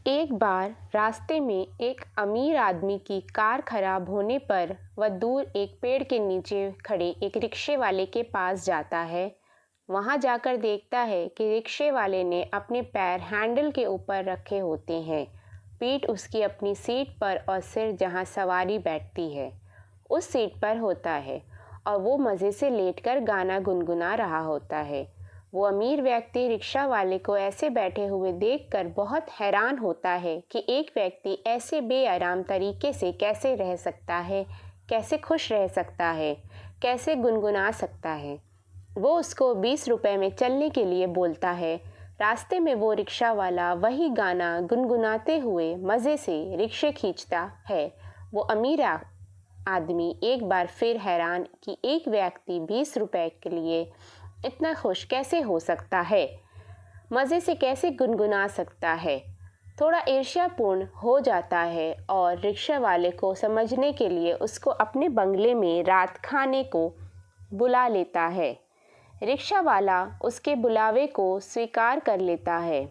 एक बार रास्ते में एक अमीर आदमी की कार खराब होने पर वह दूर एक पेड़ के नीचे खड़े एक रिक्शे वाले के पास जाता है। वहां जाकर देखता है कि रिक्शे वाले ने अपने पैर हैंडल के ऊपर रखे होते हैं, पीठ उसकी अपनी सीट पर और सिर जहां सवारी बैठती है उस सीट पर होता है और वो मज़े से लेटकर गाना गुनगुना रहा होता है। वो अमीर व्यक्ति रिक्शा वाले को ऐसे बैठे हुए देखकर बहुत हैरान होता है कि एक व्यक्ति ऐसे बेआराम तरीके से कैसे रह सकता है, कैसे खुश रह सकता है, कैसे गुनगुना सकता है। वो उसको 20 रुपए में चलने के लिए बोलता है। रास्ते में वो रिक्शा वाला वही गाना गुनगुनाते हुए मज़े से रिक्शे खींचता है। वो अमीर आदमी एक बार फिर हैरान कि एक व्यक्ति 20 रुपए के लिए इतना खुश कैसे हो सकता है, मज़े से कैसे गुनगुना सकता है। थोड़ा ईर्ष्यापूर्ण हो जाता है और रिक्शा वाले को समझने के लिए उसको अपने बंगले में रात खाने को बुला लेता है। रिक्शा वाला उसके बुलावे को स्वीकार कर लेता है।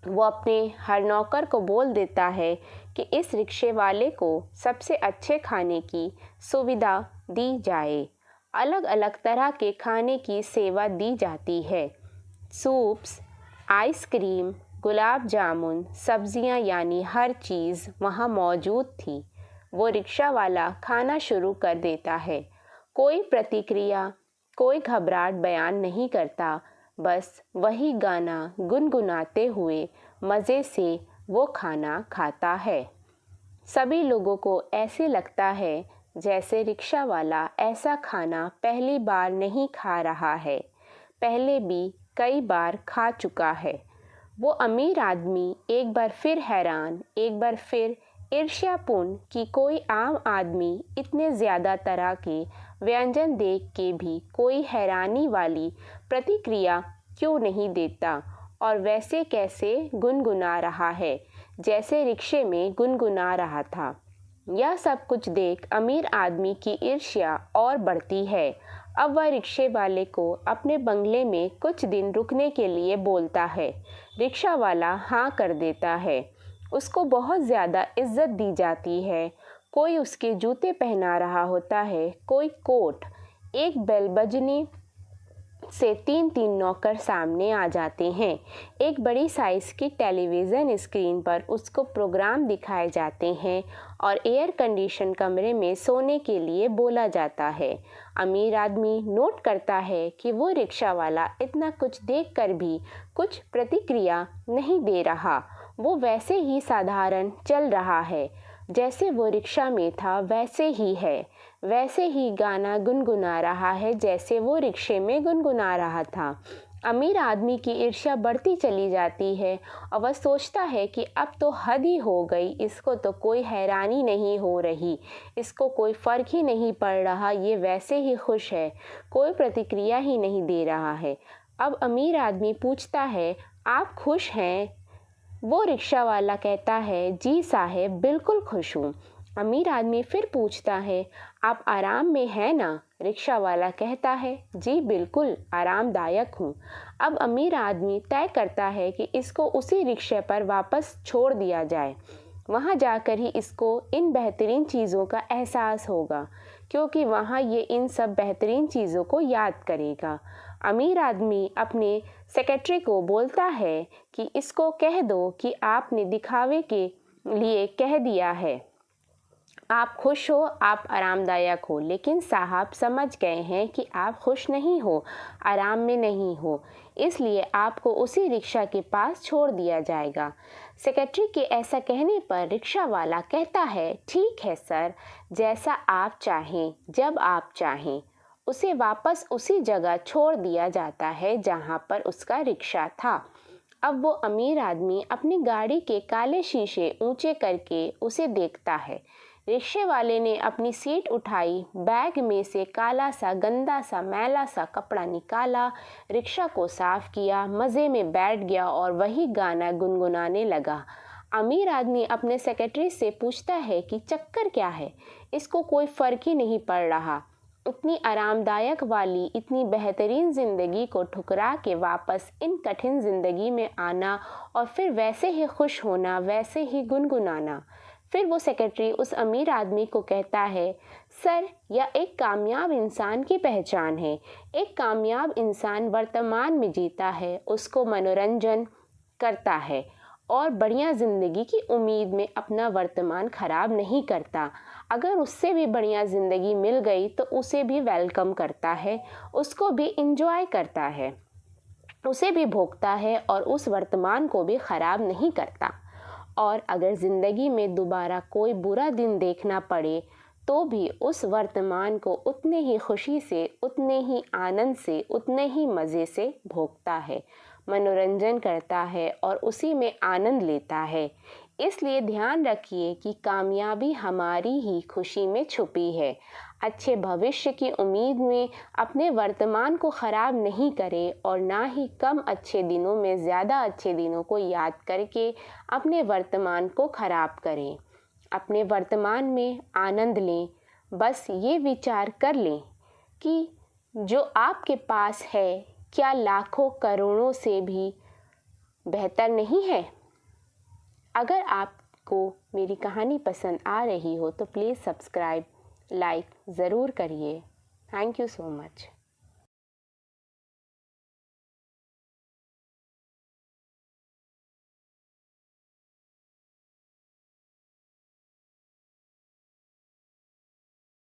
वो अपने हर नौकर को बोल देता है कि इस रिक्शे वाले को सबसे अच्छे खाने की सुविधा दी जाए। अलग अलग तरह के खाने की सेवा दी जाती है। सूप्स, आइसक्रीम, गुलाब जामुन, सब्जियां यानी हर चीज़ वहाँ मौजूद थी। वो रिक्शा वाला खाना शुरू कर देता है। कोई प्रतिक्रिया, कोई घबराहट बयान नहीं करता, बस वही गाना गुनगुनाते हुए मज़े से वो खाना खाता है। सभी लोगों को ऐसे लगता है जैसे रिक्शा वाला ऐसा खाना पहली बार नहीं खा रहा है, पहले भी कई बार खा चुका है। वो अमीर आदमी एक बार फिर हैरान, एक बार फिर ईर्ष्यापूर्ण कि कोई आम आदमी इतने ज़्यादा तरह के व्यंजन देख के भी कोई हैरानी वाली प्रतिक्रिया क्यों नहीं देता और वैसे कैसे गुनगुना रहा है जैसे रिक्शे में गुनगुना रहा था। यह सब कुछ देख अमीर आदमी की ईर्ष्या और बढ़ती है। अब वह रिक्शे वाले को अपने बंगले में कुछ दिन रुकने के लिए बोलता है। रिक्शा वाला हाँ कर देता है। उसको बहुत ज़्यादा इज्जत दी जाती है। कोई उसके जूते पहना रहा होता है, कोई कोट। एक बेल बजने से 3-3 नौकर सामने आ जाते हैं। एक बड़ी साइज़ की टेलीविज़न स्क्रीन पर उसको प्रोग्राम दिखाए जाते हैं और एयर कंडीशन कमरे में सोने के लिए बोला जाता है। अमीर आदमी नोट करता है कि वो रिक्शा वाला इतना कुछ देखकर भी कुछ प्रतिक्रिया नहीं दे रहा। वो वैसे ही साधारण चल रहा है, जैसे वो रिक्शा में था वैसे ही है, वैसे ही गाना गुनगुना रहा है जैसे वो रिक्शे में गुनगुना रहा था। अमीर आदमी की ईर्ष्या बढ़ती चली जाती है और वह सोचता है कि अब तो हद ही हो गई, इसको तो कोई हैरानी नहीं हो रही, इसको कोई फ़र्क ही नहीं पड़ रहा, ये वैसे ही खुश है, कोई प्रतिक्रिया ही नहीं दे रहा है। अब अमीर आदमी पूछता है, आप खुश हैं? वो रिक्शा वाला कहता है, जी साहब, बिल्कुल खुश हूँ। अमीर आदमी फिर पूछता है, आप आराम में हैं ना? रिक्शा वाला कहता है, जी बिल्कुल आरामदायक हूँ। अब अमीर आदमी तय करता है कि इसको उसी रिक्शे पर वापस छोड़ दिया जाए। वहाँ जाकर ही इसको इन बेहतरीन चीज़ों का एहसास होगा, क्योंकि वहाँ ये इन सब बेहतरीन चीज़ों को याद करेगा। अमीर आदमी अपने सेक्रेटरी को बोलता है कि इसको कह दो कि आपने दिखावे के लिए कह दिया है, आप खुश हो, आप आरामदायक हो, लेकिन साहब समझ गए हैं कि आप खुश नहीं हो, आराम में नहीं हो, इसलिए आपको उसी रिक्शा के पास छोड़ दिया जाएगा। सेक्रेटरी के ऐसा कहने पर रिक्शा वाला कहता है, ठीक है सर, जैसा आप चाहें, जब आप चाहें। उसे वापस उसी जगह छोड़ दिया जाता है जहाँ पर उसका रिक्शा था। अब वो अमीर आदमी अपनी गाड़ी के काले शीशे ऊंचे करके उसे देखता है। रिक्शे वाले ने अपनी सीट उठाई, बैग में से काला सा गंदा सा मैला सा कपड़ा निकाला, रिक्शा को साफ किया, मज़े में बैठ गया और वही गाना गुनगुनाने लगा। अमीर आदमी अपने सेक्रेटरी से पूछता है कि चक्कर क्या है, इसको कोई फ़र्क ही नहीं पड़ रहा, उतनी आरामदायक वाली, इतनी बेहतरीन ज़िंदगी को ठुकरा के वापस इन कठिन ज़िंदगी में आना और फिर वैसे ही खुश होना, वैसे ही गुनगुनाना। फिर वो सेक्रेटरी उस अमीर आदमी को कहता है, सर, यह एक कामयाब इंसान की पहचान है। एक कामयाब इंसान वर्तमान में जीता है, उसको मनोरंजन करता है और बढ़िया ज़िंदगी की उम्मीद में अपना वर्तमान ख़राब नहीं करता। अगर उससे भी बढ़िया ज़िंदगी मिल गई तो उसे भी वेलकम करता है, उसको भी इंजॉय करता है, उसे भी भोगता है और उस वर्तमान को भी ख़राब नहीं करता। और अगर ज़िंदगी में दोबारा कोई बुरा दिन देखना पड़े तो भी उस वर्तमान को उतने ही खुशी से, उतने ही आनंद से, उतने ही मज़े से भोगता है, मनोरंजन करता है और उसी में आनंद लेता है। इसलिए ध्यान रखिए कि कामयाबी हमारी ही खुशी में छुपी है। अच्छे भविष्य की उम्मीद में अपने वर्तमान को ख़राब नहीं करें और ना ही कम अच्छे दिनों में ज़्यादा अच्छे दिनों को याद करके अपने वर्तमान को ख़राब करें। अपने वर्तमान में आनंद लें। बस ये विचार कर लें कि जो आपके पास है क्या लाखों करोड़ों से भी बेहतर नहीं है। अगर आपको मेरी कहानी पसंद आ रही हो तो प्लीज़ सब्सक्राइब, लाइक ज़रूर करिए। Thank you so much.